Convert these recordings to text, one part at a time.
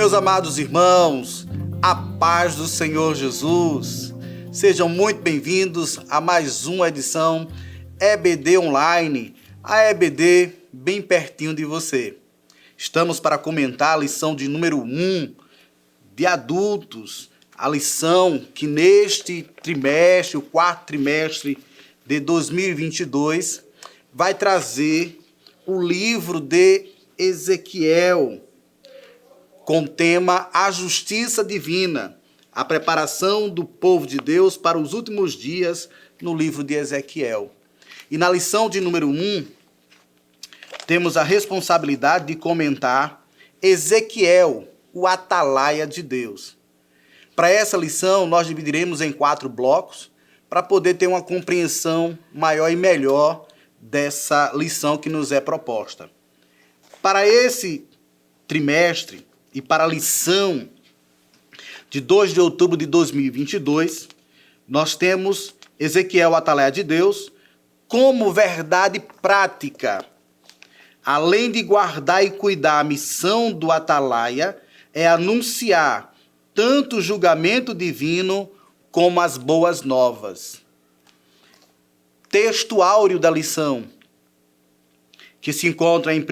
Meus amados irmãos, a paz do Senhor Jesus. Sejam muito bem-vindos a mais uma edição EBD Online, a EBD bem pertinho de você. Estamos para comentar a lição de número 1 de adultos, a lição que neste trimestre, o quarto trimestre de 2022, vai trazer o livro de Ezequiel, com o tema A Justiça Divina, a preparação do povo de Deus para os últimos dias no livro de Ezequiel. E na lição de número 1, temos a responsabilidade de comentar Ezequiel, o atalaia de Deus. Para essa lição, nós dividiremos em 4 blocos, para poder ter uma compreensão maior e melhor dessa lição que nos é proposta. Para esse trimestre, e para a lição de 2 de outubro de 2022, nós temos Ezequiel, o atalaia de Deus, como verdade prática. Além de guardar e cuidar, a missão do atalaia é anunciar tanto o julgamento divino como as boas novas. Texto áureo da lição, que se encontra em 1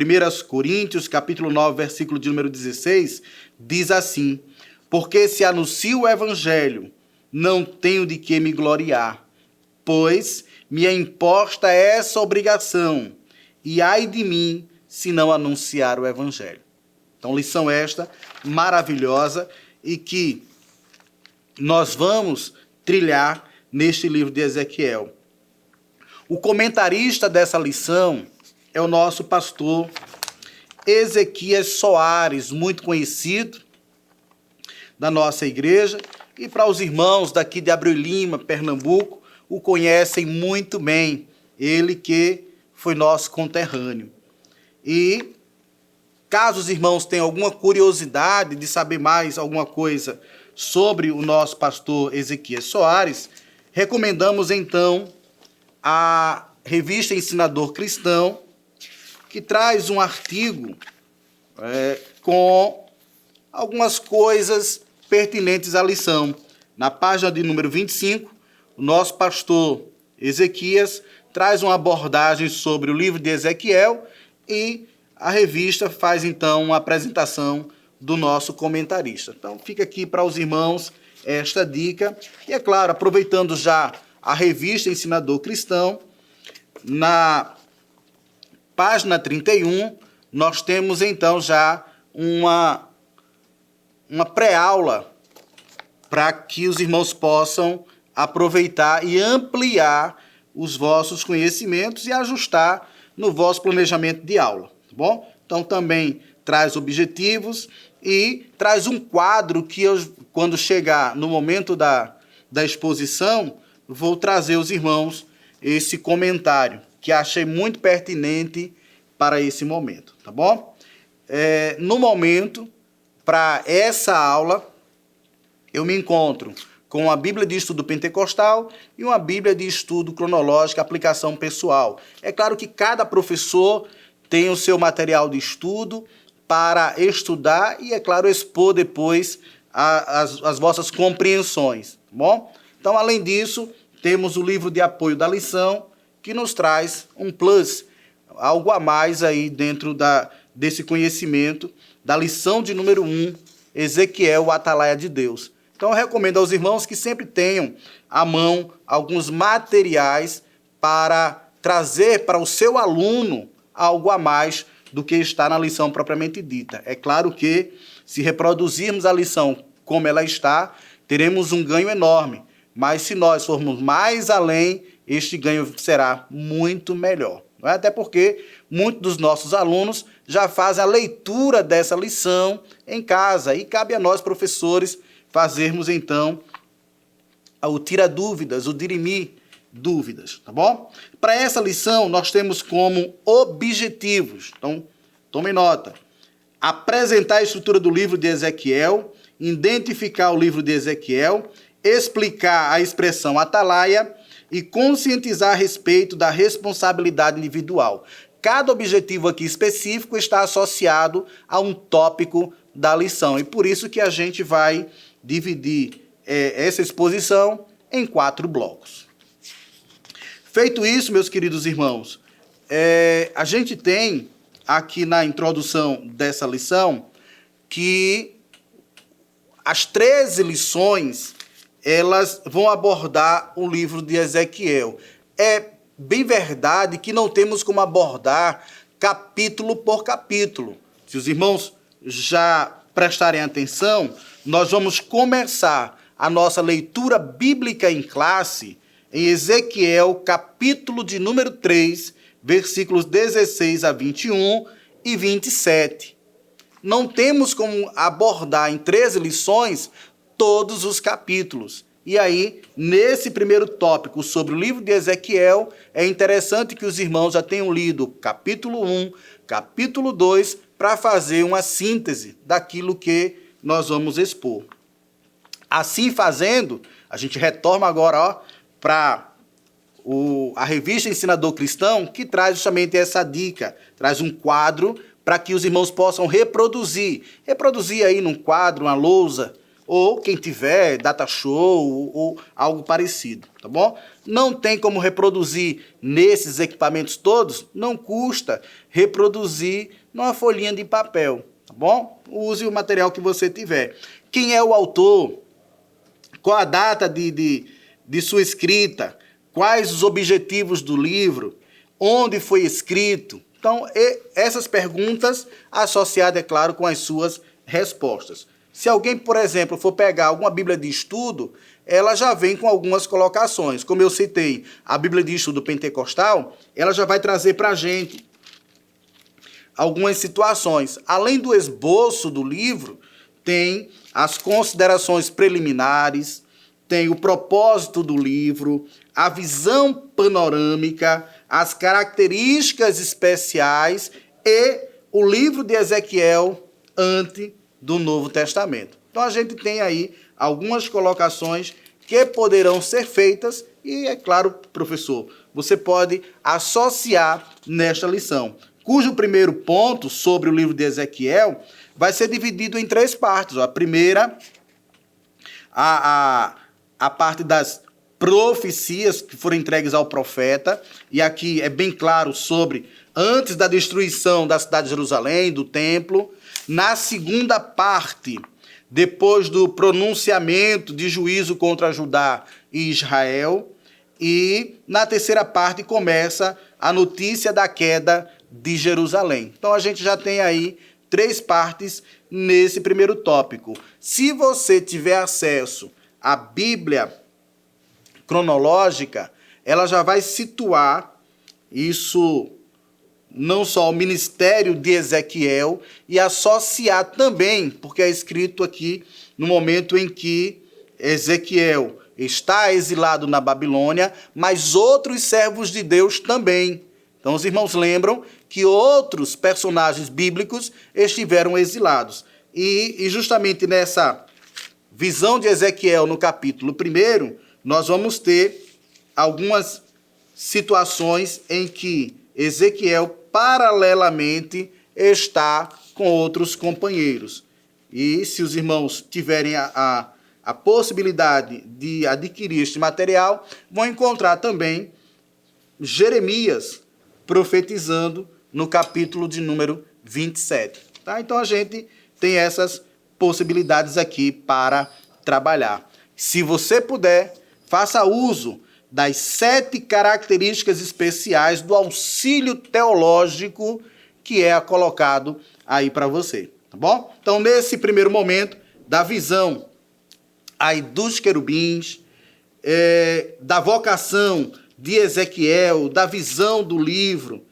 Coríntios, capítulo 9, versículo de número 16, diz assim: porque se anuncio o evangelho, não tenho de que me gloriar, pois me é imposta essa obrigação, e ai de mim se não anunciar o evangelho. Então, lição esta maravilhosa e que nós vamos trilhar neste livro de Ezequiel. O comentarista dessa lição é o nosso pastor Ezequias Soares, muito conhecido da nossa igreja, e para os irmãos daqui de Abreu Lima, Pernambuco, o conhecem muito bem, ele que foi nosso conterrâneo. E caso os irmãos tenham alguma curiosidade de saber mais alguma coisa sobre o nosso pastor Ezequias Soares, recomendamos então a revista Ensinador Cristão, que traz um artigo com algumas coisas pertinentes à lição. Na página de número 25, o nosso pastor Ezequias traz uma abordagem sobre o livro de Ezequiel e a revista faz então uma apresentação do nosso comentarista. Então fica aqui para os irmãos esta dica. E é claro, aproveitando já a revista Ensinador Cristão, na página 31, nós temos então já uma pré-aula para que os irmãos possam aproveitar e ampliar os vossos conhecimentos e ajustar no vosso planejamento de aula, tá bom? Então também traz objetivos e traz um quadro que eu, quando chegar no momento da exposição, vou trazer aos irmãos esse comentário, que achei muito pertinente para esse momento, tá bom? No momento, para essa aula, eu me encontro com a Bíblia de Estudo Pentecostal e uma Bíblia de Estudo Cronológico, aplicação pessoal. É claro que cada professor tem o seu material de estudo para estudar e, é claro, expor depois as vossas compreensões, tá bom? Então, além disso, temos o livro de apoio da lição, que nos traz um plus, algo a mais aí dentro desse conhecimento da lição de número 1, Ezequiel, o atalaia de Deus. Então eu recomendo aos irmãos que sempre tenham à mão alguns materiais para trazer para o seu aluno algo a mais do que está na lição propriamente dita. É claro que se reproduzirmos a lição como ela está, teremos um ganho enorme, mas se nós formos mais além, este ganho será muito melhor. Não é? Até porque muitos dos nossos alunos já fazem a leitura dessa lição em casa e cabe a nós, professores, fazermos então o tira-dúvidas, o dirimir dúvidas, tá bom? Para essa lição, nós temos como objetivos, então tomem nota, apresentar a estrutura do livro de Ezequiel, identificar o livro de Ezequiel, explicar a expressão atalaia e conscientizar a respeito da responsabilidade individual. Cada objetivo aqui específico está associado a um tópico da lição. E por isso que a gente vai dividir essa exposição em 4 blocos. Feito isso, meus queridos irmãos, a gente tem aqui na introdução dessa lição que as 13 lições, elas vão abordar o livro de Ezequiel. É bem verdade que não temos como abordar capítulo por capítulo. Se os irmãos já prestarem atenção, nós vamos começar a nossa leitura bíblica em classe em Ezequiel, capítulo de número 3, versículos 16 a 21 e 27. Não temos como abordar em 13 lições todos os capítulos. E aí, nesse primeiro tópico sobre o livro de Ezequiel, é interessante que os irmãos já tenham lido capítulo 1, capítulo 2, para fazer uma síntese daquilo que nós vamos expor. Assim fazendo, a gente retorna agora para a revista Ensinador Cristão, que traz justamente essa dica, traz um quadro para que os irmãos possam reproduzir aí num quadro, uma lousa, ou quem tiver, data show ou algo parecido, tá bom? Não tem como reproduzir nesses equipamentos todos, não custa reproduzir numa folhinha de papel, tá bom? Use o material que você tiver. Quem é o autor? Qual a data de sua escrita? Quais os objetivos do livro? Onde foi escrito? Então, essas perguntas associadas, é claro, com as suas respostas. Se alguém, por exemplo, for pegar alguma Bíblia de estudo, ela já vem com algumas colocações. Como eu citei, a Bíblia de estudo pentecostal, ela já vai trazer para a gente algumas situações. Além do esboço do livro, tem as considerações preliminares, tem o propósito do livro, a visão panorâmica, as características especiais e o livro de Ezequiel antes do Novo Testamento. Então a gente tem aí algumas colocações que poderão ser feitas e, é claro, professor, você pode associar nesta lição, cujo primeiro ponto sobre o livro de Ezequiel vai ser dividido em 3 partes. A primeira, a parte das profecias que foram entregues ao profeta, e aqui é bem claro sobre antes da destruição da cidade de Jerusalém, do templo. Na segunda parte, depois do pronunciamento de juízo contra Judá e Israel, e na terceira parte começa a notícia da queda de Jerusalém. Então a gente já tem aí 3 partes nesse primeiro tópico. Se você tiver acesso à Bíblia cronológica, ela já vai situar isso, não só o ministério de Ezequiel, e associar também, porque é escrito aqui no momento em que Ezequiel está exilado na Babilônia, mas outros servos de Deus também. Então os irmãos lembram que outros personagens bíblicos estiveram exilados. E justamente nessa visão de Ezequiel no capítulo 1, nós vamos ter algumas situações em que Ezequiel, paralelamente, está com outros companheiros. E se os irmãos tiverem a possibilidade de adquirir este material, vão encontrar também Jeremias profetizando no capítulo de número 27. Tá? Então a gente tem essas possibilidades aqui para trabalhar. Se você puder, faça uso das 7 características especiais do auxílio teológico que é colocado aí para você, tá bom? Então, nesse primeiro momento, da visão aí dos querubins, da vocação de Ezequiel, da visão do livro,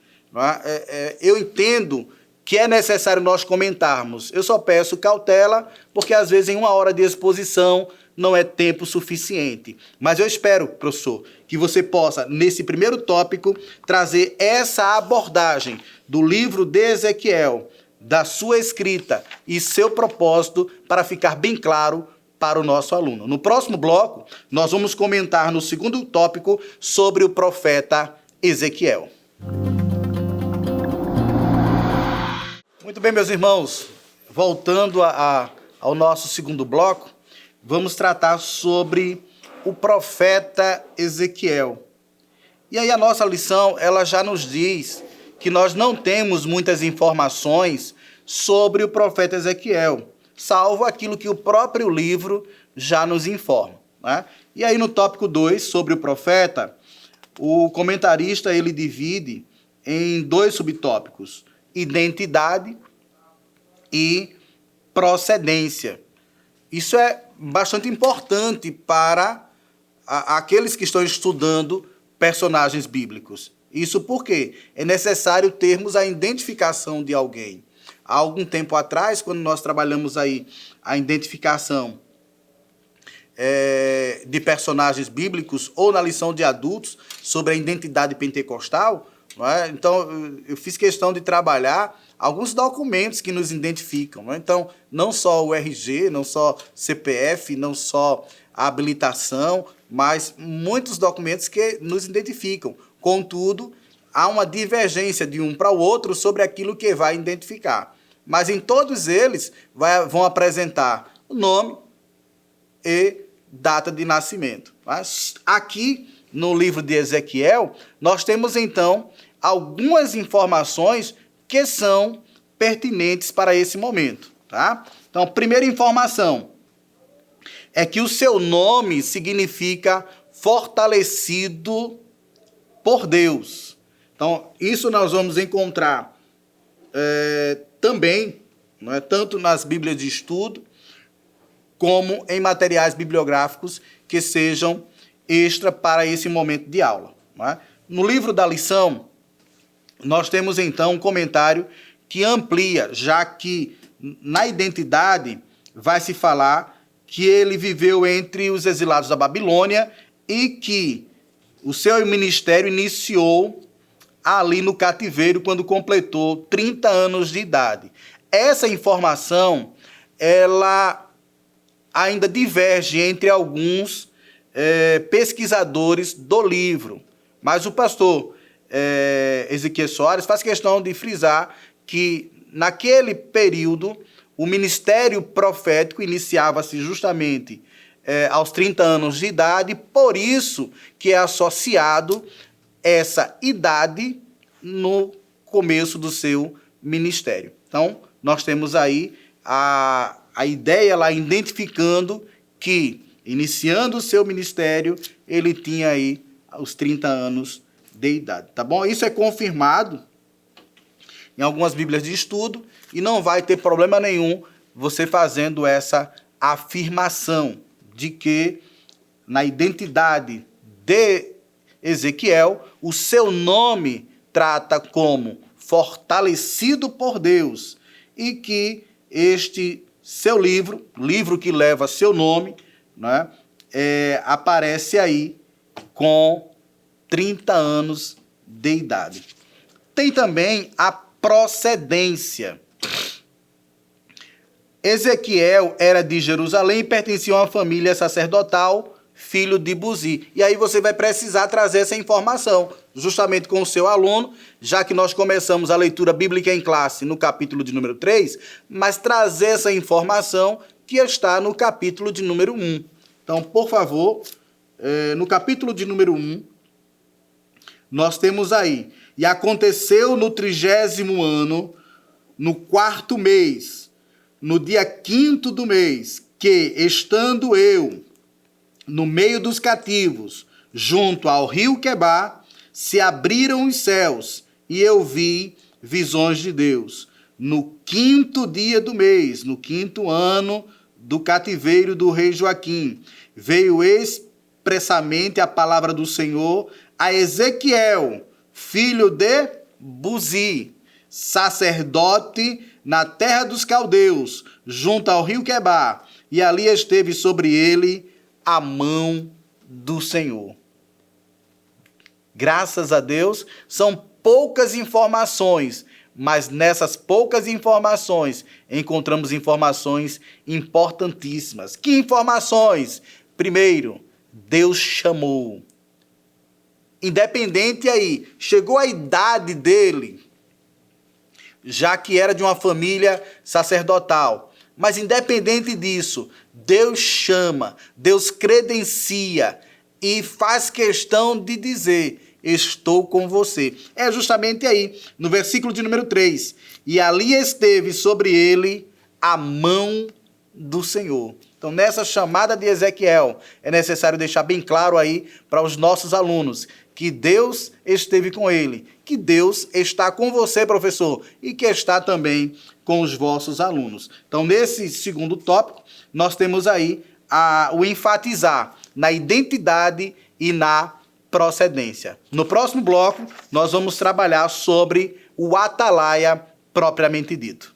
eu entendo que é necessário nós comentarmos. Eu só peço cautela, porque às vezes em 1 hora de exposição não é tempo suficiente. Mas eu espero, professor, que você possa, nesse primeiro tópico, trazer essa abordagem do livro de Ezequiel, da sua escrita e seu propósito, para ficar bem claro para o nosso aluno. No próximo bloco, nós vamos comentar no segundo tópico sobre o profeta Ezequiel. Muito bem, meus irmãos, voltando ao nosso segundo bloco, vamos tratar sobre o profeta Ezequiel. E aí a nossa lição, ela já nos diz que nós não temos muitas informações sobre o profeta Ezequiel, salvo aquilo que o próprio livro já nos informa, né? E aí no tópico 2, sobre o profeta, o comentarista ele divide em 2 subtópicos: identidade e procedência. Isso é bastante importante para aqueles que estão estudando personagens bíblicos. Isso porque é necessário termos a identificação de alguém. Há algum tempo atrás, quando nós trabalhamos aí a identificação de personagens bíblicos, ou na lição de adultos sobre a identidade pentecostal, não é? Então eu fiz questão de trabalhar alguns documentos que nos identificam, não é? Então, não só o RG, não só CPF, não só a habilitação, mas muitos documentos que nos identificam. Contudo, há uma divergência de um para o outro sobre aquilo que vai identificar. Mas em todos eles vão apresentar o nome e data de nascimento. Mas aqui no livro de Ezequiel, nós temos então algumas informações que são pertinentes para esse momento, tá? Então, primeira informação é que o seu nome significa fortalecido por Deus. Então, isso nós vamos encontrar também, não é, tanto nas Bíblias de estudo, como em materiais bibliográficos que sejam extra para esse momento de aula, não é? No livro da lição, nós temos então um comentário que amplia, já que na identidade vai se falar que ele viveu entre os exilados da Babilônia e que o seu ministério iniciou ali no cativeiro quando completou 30 anos de idade. Essa informação, ela ainda diverge entre alguns pesquisadores do livro, mas o pastor Ezequiel Soares faz questão de frisar que naquele período o ministério profético iniciava-se justamente aos 30 anos de idade, por isso que é associado essa idade no começo do seu ministério. Então, nós temos aí a ideia lá identificando que, iniciando o seu ministério, ele tinha aí os 30 anos de idade, tá bom? Isso é confirmado em algumas Bíblias de estudo e não vai ter problema nenhum você fazendo essa afirmação de que na identidade de Ezequiel, o seu nome trata como fortalecido por Deus e que este seu livro que leva seu nome, né, aparece aí com 30 anos de idade. Tem também a procedência. Ezequiel era de Jerusalém e pertencia a uma família sacerdotal, filho de Buzi. E aí você vai precisar trazer essa informação, justamente com o seu aluno, já que nós começamos a leitura bíblica em classe no capítulo de número 3, mas trazer essa informação que está no capítulo de número 1. Então, por favor, no capítulo de número 1, nós temos aí: e aconteceu no 30º ano, no 4º mês, no dia 5º do mês, que, estando eu no meio dos cativos, junto ao rio Quebar, se abriram os céus, e eu vi visões de Deus. No 5º dia do mês, no 5º ano do cativeiro do rei Joaquim, veio expressamente a palavra do Senhor a Ezequiel, filho de Buzi, sacerdote na terra dos caldeus, junto ao rio Quebar, e ali esteve sobre ele a mão do Senhor. Graças a Deus, são poucas informações, mas nessas poucas informações encontramos informações importantíssimas. Que informações? Primeiro, Deus chamou. Independente aí, chegou a idade dele, já que era de uma família sacerdotal. Mas independente disso, Deus chama, Deus credencia e faz questão de dizer: estou com você. É justamente aí, no versículo de número 3. E ali esteve sobre ele a mão do Senhor. Então, nessa chamada de Ezequiel, é necessário deixar bem claro aí para os nossos alunos que Deus esteve com ele, que Deus está com você, professor, e que está também com os vossos alunos. Então, nesse segundo tópico, nós temos aí o enfatizar na identidade e na procedência. No próximo bloco, nós vamos trabalhar sobre o atalaia propriamente dito.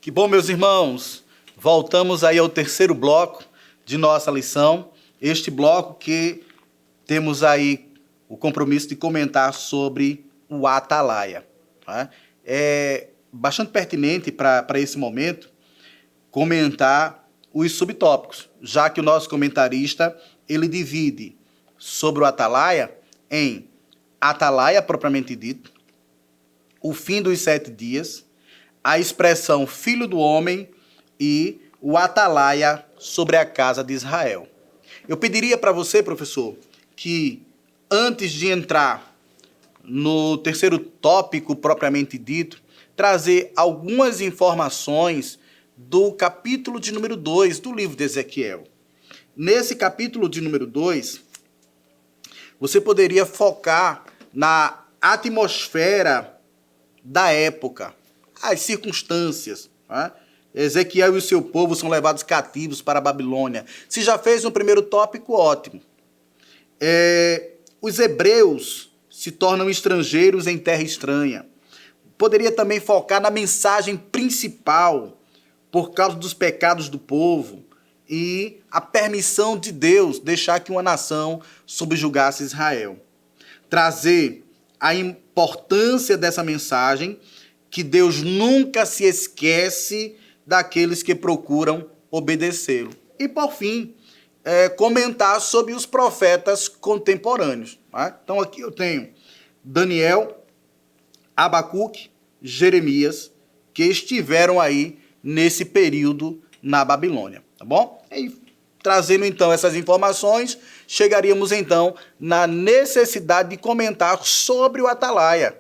Que bom, meus irmãos! Voltamos aí ao terceiro bloco de nossa lição. Este bloco que temos aí o compromisso de comentar sobre o atalaia. Tá? É bastante pertinente para esse momento comentar os subtópicos, já que o nosso comentarista ele divide sobre o atalaia em atalaia propriamente dito, o fim dos 7 dias, a expressão filho do homem e o atalaia sobre a casa de Israel. Eu pediria para você, professor, que antes de entrar no terceiro tópico propriamente dito, trazer algumas informações do capítulo de número 2 do livro de Ezequiel. Nesse capítulo de número 2, você poderia focar na atmosfera da época, as circunstâncias. Né? Ezequiel e o seu povo são levados cativos para a Babilônia. Se já fez um primeiro tópico, ótimo. Os hebreus se tornam estrangeiros em terra estranha. Poderia também focar na mensagem principal, por causa dos pecados do povo, e a permissão de Deus deixar que uma nação subjugasse Israel. Trazer a importância dessa mensagem, que Deus nunca se esquece daqueles que procuram obedecê-lo. E, por fim, comentar sobre os profetas contemporâneos. Tá? Então, aqui eu tenho Daniel, Abacuque, Jeremias, que estiveram aí nesse período na Babilônia. Tá bom? E trazendo, então, essas informações, chegaríamos, então, na necessidade de comentar sobre o atalaia.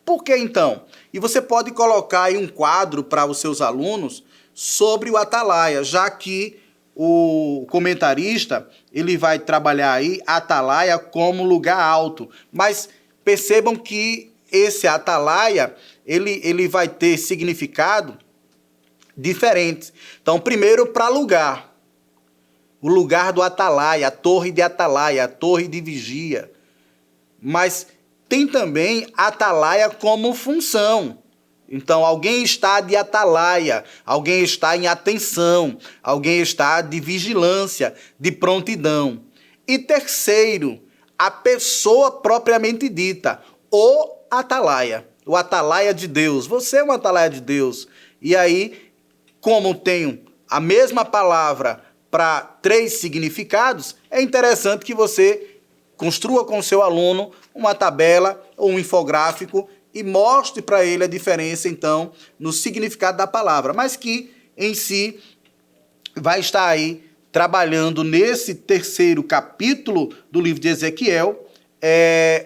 Por que, então? E você pode colocar aí um quadro para os seus alunos sobre o atalaia, já que o comentarista ele vai trabalhar aí atalaia como lugar alto. Mas percebam que esse atalaia ele vai ter significado diferente. Então, primeiro, para lugar. O lugar do atalaia, a torre de atalaia, a torre de vigia. Mas tem também atalaia como função. Então, alguém está de atalaia, alguém está em atenção, alguém está de vigilância, de prontidão. E terceiro, a pessoa propriamente dita, o atalaia de Deus. Você é um atalaia de Deus. E aí, como tenho a mesma palavra para 3 significados, é interessante que você construa com o seu aluno uma tabela ou um infográfico e mostre para ele a diferença, então, no significado da palavra, mas que, em si, vai estar aí trabalhando nesse terceiro capítulo do livro de Ezequiel,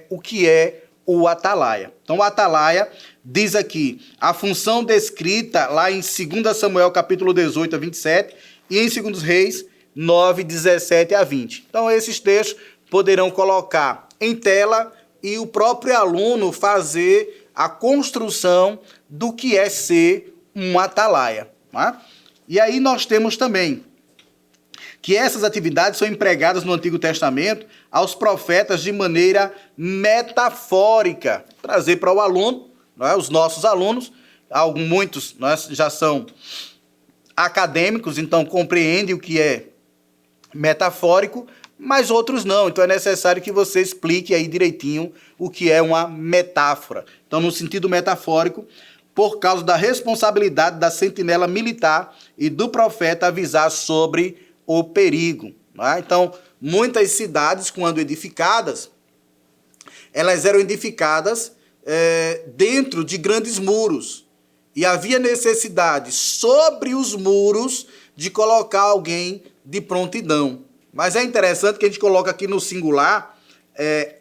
o que é o atalaia. Então, o atalaia diz aqui a função descrita lá em 2 Samuel, capítulo 18 a 27, e em 2 Reis, 9, 17 a 20. Então, esses textos poderão colocar em tela e o próprio aluno fazer a construção do que é ser um atalaia. Tá? E aí nós temos também que essas atividades são empregadas no Antigo Testamento aos profetas de maneira metafórica. Trazer para o aluno, os nossos alunos, muitos já são acadêmicos, então compreendem o que é metafórico, mas outros não. Então é necessário que você explique aí direitinho o que é uma metáfora. Então, no sentido metafórico, por causa da responsabilidade da sentinela militar e do profeta avisar sobre o perigo. Então, muitas cidades, quando edificadas, elas eram edificadas dentro de grandes muros. E havia necessidade, sobre os muros, de colocar alguém de prontidão. Mas é interessante que a gente coloca aqui no singular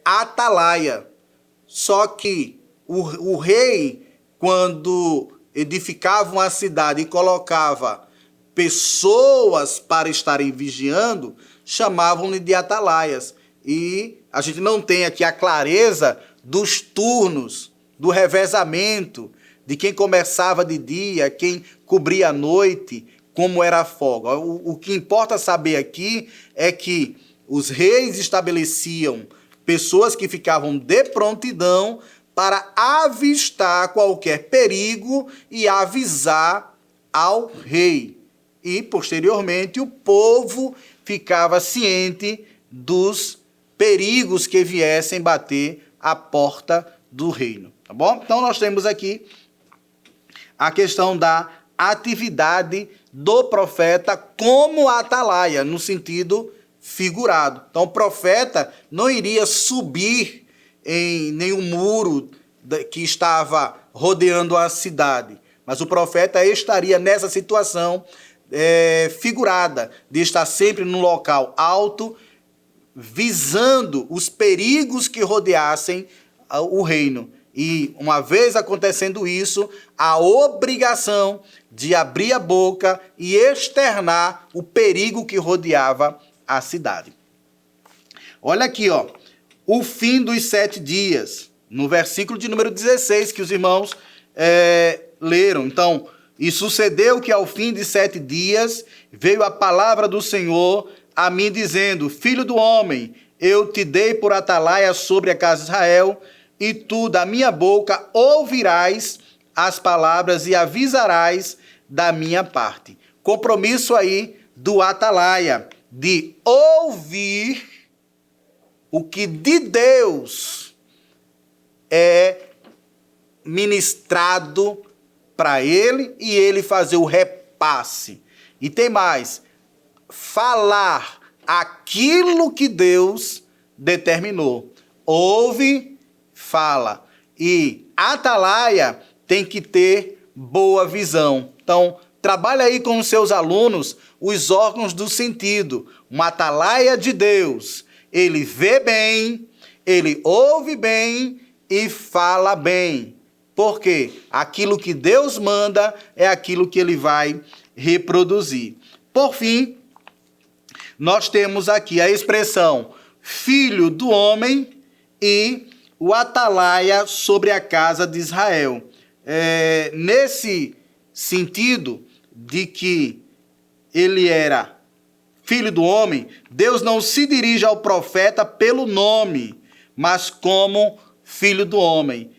atalaia. Só que o rei, quando edificava uma cidade e colocava pessoas para estarem vigiando, chamavam-lhe de atalaias. E a gente não tem aqui a clareza dos turnos, do revezamento, de quem começava de dia, quem cobria a noite, como era a folga. O que importa saber aqui é que os reis estabeleciam pessoas que ficavam de prontidão para avistar qualquer perigo e avisar ao rei. E, posteriormente, o povo ficava ciente dos perigos que viessem bater à porta do reino. Tá bom? Então, nós temos aqui a questão da atividade do profeta como atalaia, no sentido figurado. Então, o profeta não iria subir em nenhum muro que estava rodeando a cidade, mas o profeta estaria nessa situação figurada, de estar sempre num local alto, visando os perigos que rodeassem o reino. E, uma vez acontecendo isso, a obrigação de abrir a boca e externar o perigo que rodeava a cidade. Olha aqui, ó, o fim dos 7 dias, no versículo de número 16, que os irmãos leram. Então, e sucedeu que ao fim de 7 dias veio a palavra do Senhor a mim dizendo: Filho do homem, eu te dei por atalaia sobre a casa de Israel, e tu da minha boca ouvirás as palavras e avisarás da minha parte. Compromisso aí do atalaia, de ouvir o que de Deus é ministrado para ele e ele fazer o repasse. E tem mais, falar aquilo que Deus determinou. Ouve, fala. E atalaia tem que ter boa visão. Então, trabalha aí com os seus alunos os órgãos do sentido. Uma atalaia de Deus. Ele vê bem, ele ouve bem e fala bem. Porque aquilo que Deus manda é aquilo que ele vai reproduzir. Por fim, nós temos aqui a expressão filho do homem e o atalaia sobre a casa de Israel. Nesse sentido de que ele era filho do homem, Deus não se dirige ao profeta pelo nome, mas como filho do homem.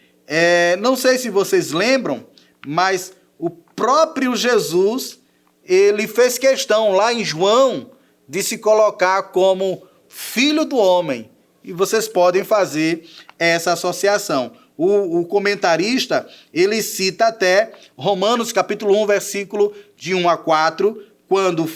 Não sei se vocês lembram, mas o próprio Jesus, ele fez questão lá em João de se colocar como filho do homem. E vocês podem fazer essa associação. O comentarista, ele cita até Romanos capítulo 1, versículo de 1 a 4, quando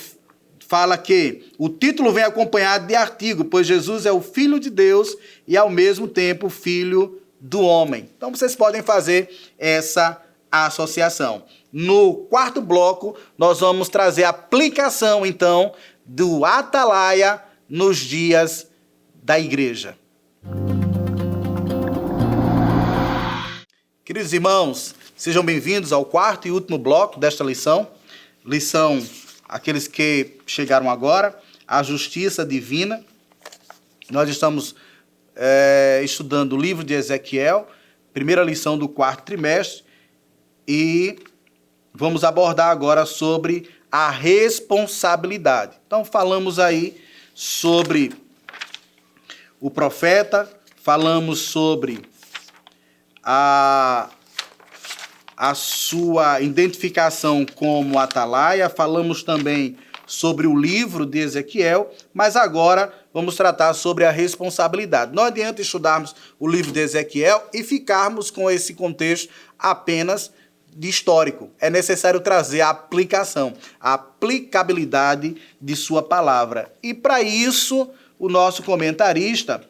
fala que o título vem acompanhado de artigo, pois Jesus é o Filho de Deus e ao mesmo tempo Filho do homem. Então vocês podem fazer essa associação. No quarto bloco, nós vamos trazer a aplicação, então, do atalaia nos dias da igreja. Queridos irmãos, sejam bem-vindos ao quarto e último bloco desta lição. Lição, aqueles que chegaram agora, a justiça divina. Nós estamos estudando o livro de Ezequiel, primeira lição do quarto trimestre, e vamos abordar agora sobre a responsabilidade. Então, falamos aí sobre o profeta, falamos sobre a sua identificação como atalaia, falamos também sobre o livro de Ezequiel, mas agora vamos tratar sobre a responsabilidade. Não adianta estudarmos o livro de Ezequiel e ficarmos com esse contexto apenas de histórico. É necessário trazer a aplicação, a aplicabilidade de sua palavra. E para isso, o nosso comentarista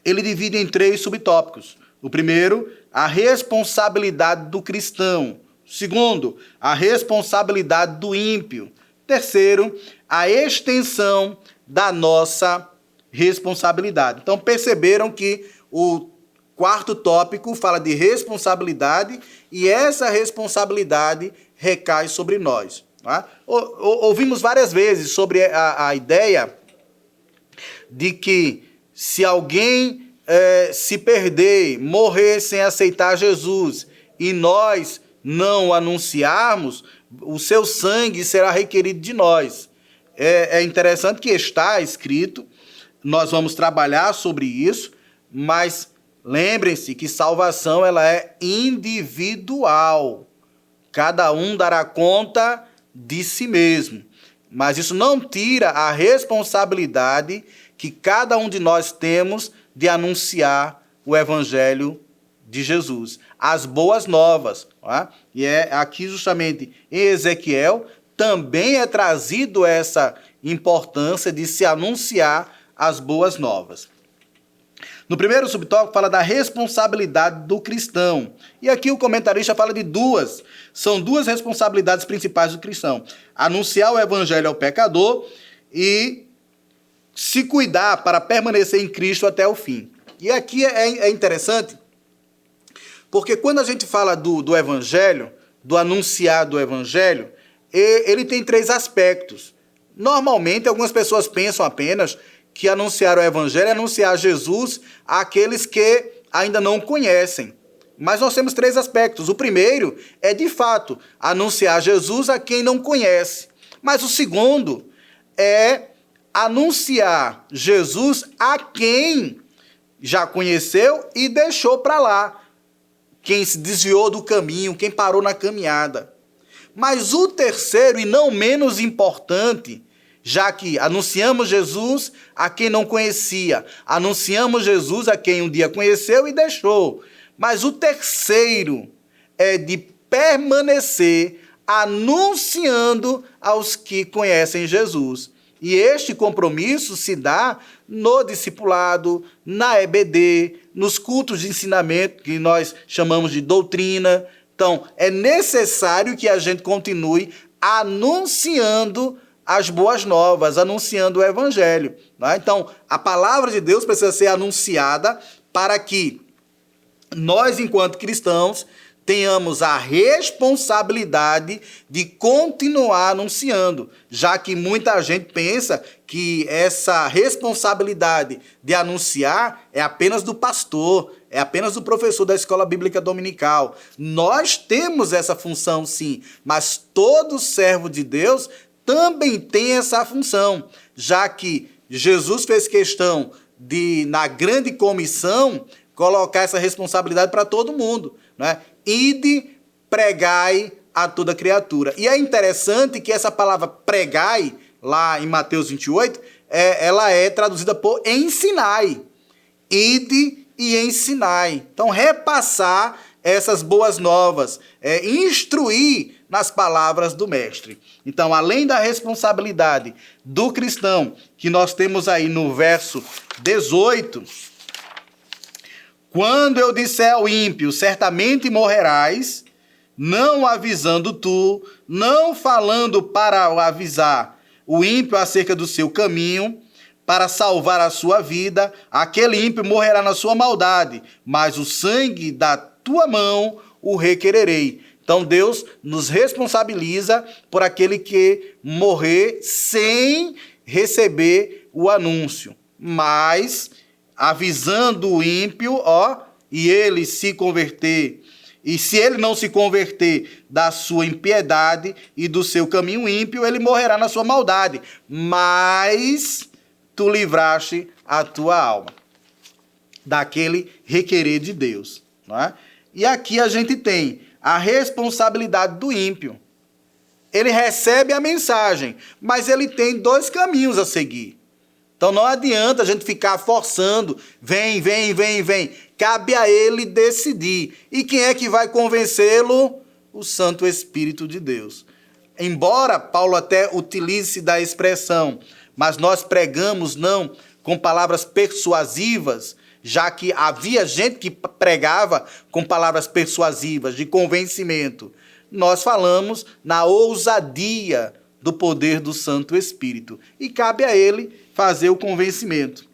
ele divide em 3 subtópicos. O primeiro, a responsabilidade do cristão. Segundo, a responsabilidade do ímpio. Terceiro, a extensão da nossa responsabilidade. Então, perceberam que o quarto tópico fala de responsabilidade e essa responsabilidade recai sobre nós. Tá? Ouvimos várias vezes sobre a ideia de que se alguém se perder, morrer sem aceitar Jesus e nós não anunciarmos, o seu sangue será requerido de nós. É interessante que está escrito, nós vamos trabalhar sobre isso, mas lembrem-se que salvação ela é individual. Cada um dará conta de si mesmo. Mas isso não tira a responsabilidade que cada um de nós temos de anunciar o Evangelho de Jesus, as boas novas. Tá? E é aqui justamente em Ezequiel também é trazido essa importância de se anunciar as boas novas. No primeiro subtópico fala da responsabilidade do cristão. E aqui o comentarista fala de duas. São duas responsabilidades principais do cristão. Anunciar o evangelho ao pecador e se cuidar para permanecer em Cristo até o fim. E aqui é interessante, porque quando a gente fala do evangelho, do anunciar do evangelho, ele tem 3 aspectos. Normalmente, algumas pessoas pensam apenas que anunciar o evangelho é anunciar Jesus àqueles que ainda não conhecem. Mas nós temos 3 aspectos. O primeiro é, de fato, anunciar Jesus a quem não conhece. Mas o segundo é anunciar Jesus a quem já conheceu e deixou para lá. Quem se desviou do caminho, quem parou na caminhada. Mas o terceiro, e não menos importante, já que anunciamos Jesus a quem não conhecia, anunciamos Jesus a quem um dia conheceu e deixou. Mas o terceiro é de permanecer anunciando aos que conhecem Jesus. E este compromisso se dá no discipulado, na EBD, nos cultos de ensinamento, que nós chamamos de doutrina. Então, é necessário que a gente continue anunciando as boas novas, anunciando o evangelho. Né? Então, a palavra de Deus precisa ser anunciada para que nós, enquanto cristãos, tenhamos a responsabilidade de continuar anunciando, já que muita gente pensa que essa responsabilidade de anunciar é apenas do pastor, é apenas do professor da escola bíblica dominical. Nós temos essa função, sim, mas todo servo de Deus também tem essa função, já que Jesus fez questão de, na grande comissão, colocar essa responsabilidade para todo mundo, né? Ide, pregai a toda criatura. E é interessante que essa palavra pregai, lá em Mateus 28, ela é traduzida por ensinai. Ide e ensinai. Então, repassar essas boas novas, instruir nas palavras do mestre. Então, além da responsabilidade do cristão, que nós temos aí no verso 18... Quando eu disser ao ímpio, certamente morrerás, não avisando tu, não falando para o avisar o ímpio acerca do seu caminho, para salvar a sua vida, aquele ímpio morrerá na sua maldade, mas o sangue da tua mão o requererei. Então Deus nos responsabiliza por aquele que morrer sem receber o anúncio, mas avisando o ímpio, e ele se converter, e se ele não se converter da sua impiedade e do seu caminho ímpio, ele morrerá na sua maldade, mas tu livraste a tua alma daquele requerer de Deus. Não é? E aqui a gente tem a responsabilidade do ímpio. Ele recebe a mensagem, mas ele tem 2 caminhos a seguir. Então não adianta a gente ficar forçando, vem. Cabe a ele decidir. E quem é que vai convencê-lo? O Santo Espírito de Deus. Embora Paulo até utilize da expressão, mas nós pregamos não com palavras persuasivas, já que havia gente que pregava com palavras persuasivas, de convencimento. Nós falamos na ousadia do poder do Santo Espírito. E cabe a ele fazer o convencimento.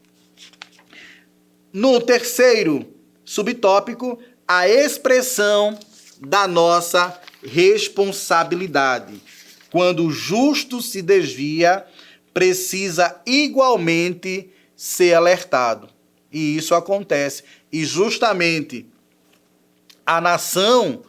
No terceiro subtópico, a expressão da nossa responsabilidade. Quando o justo se desvia, precisa igualmente ser alertado. E isso acontece. E justamente a nação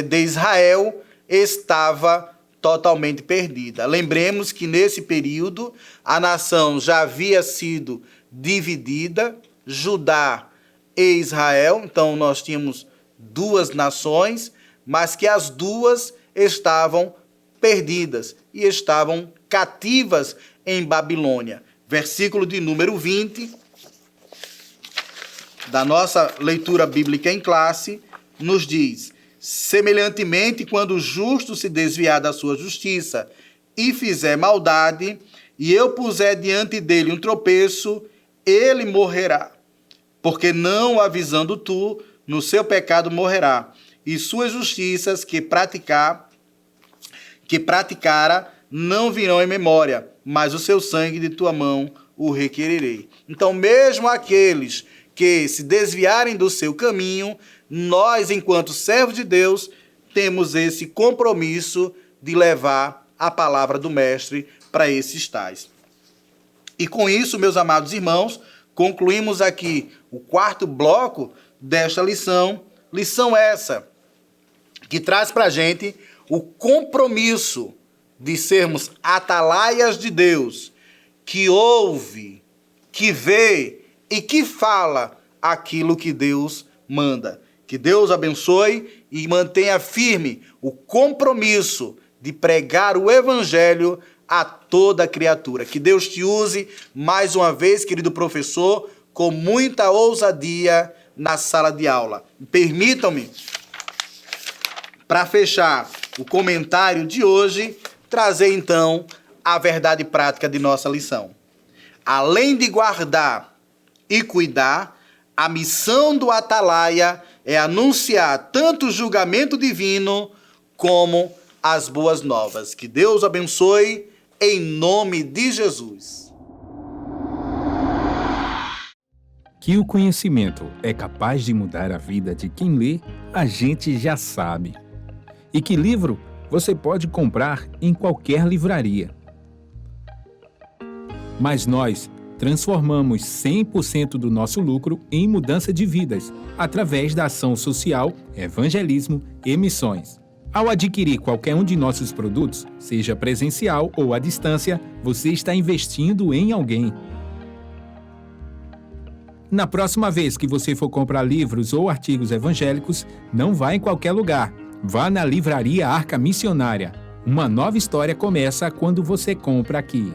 de Israel estava totalmente perdida. Lembremos que nesse período a nação já havia sido dividida, Judá e Israel. Então nós tínhamos duas nações, mas que as duas estavam perdidas e estavam cativas em Babilônia. Versículo de número 20 da nossa leitura bíblica em classe nos diz: semelhantemente, quando o justo se desviar da sua justiça e fizer maldade, e eu puser diante dele um tropeço, ele morrerá, porque não avisando tu, no seu pecado morrerá, e suas justiças que praticara não virão em memória, mas o seu sangue de tua mão o requererei. Então, mesmo aqueles que se desviarem do seu caminho, nós, enquanto servos de Deus, temos esse compromisso de levar a palavra do Mestre para esses tais. E com isso, meus amados irmãos, concluímos aqui o quarto bloco desta lição. Lição essa que traz para a gente o compromisso de sermos atalaias de Deus, que ouve, que vê e que fala aquilo que Deus manda. Que Deus abençoe e mantenha firme o compromisso de pregar o Evangelho a toda criatura. Que Deus te use mais uma vez, querido professor, com muita ousadia na sala de aula. Permitam-me, para fechar o comentário de hoje, trazer então a verdade prática de nossa lição. Além de guardar e cuidar, a missão do atalaia é anunciar tanto o julgamento divino como as boas novas. Que Deus abençoe em nome de Jesus. Que o conhecimento é capaz de mudar a vida de quem lê, a gente já sabe. E que livro você pode comprar em qualquer livraria. Mas nós transformamos 100% do nosso lucro em mudança de vidas, através da ação social, evangelismo e missões. Ao adquirir qualquer um de nossos produtos, seja presencial ou à distância, você está investindo em alguém. Na próxima vez que você for comprar livros ou artigos evangélicos, não vá em qualquer lugar. Vá na Livraria Arca Missionária. Uma nova história começa quando você compra aqui.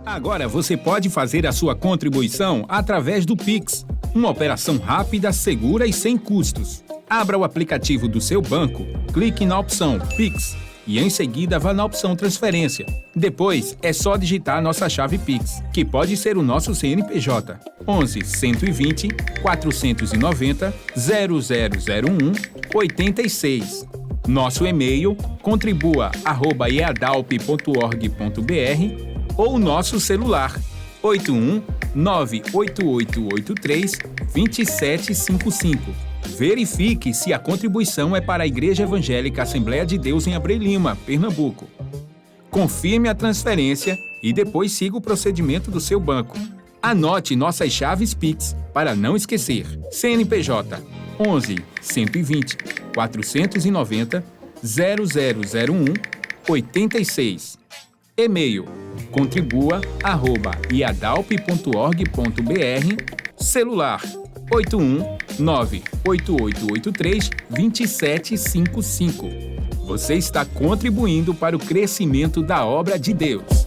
Agora você pode fazer a sua contribuição através do Pix, uma operação rápida, segura e sem custos. Abra o aplicativo do seu banco, clique na opção Pix e em seguida vá na opção Transferência. Depois é só digitar nossa chave Pix, que pode ser o nosso CNPJ, 11 120 490 0001 86. Nosso e-mail contribua@eadalp.org.br ou nosso celular 81 98883 2755. Verifique se a contribuição é para a Igreja Evangélica Assembleia de Deus em Abreu Lima, Pernambuco. Confirme a transferência e depois siga o procedimento do seu banco. Anote nossas chaves Pix para não esquecer. CNPJ 11 120 490 0001 86. E-mail contribua@iadalp.org.br. Celular 81 98883 2755. Você está contribuindo para o crescimento da obra de Deus.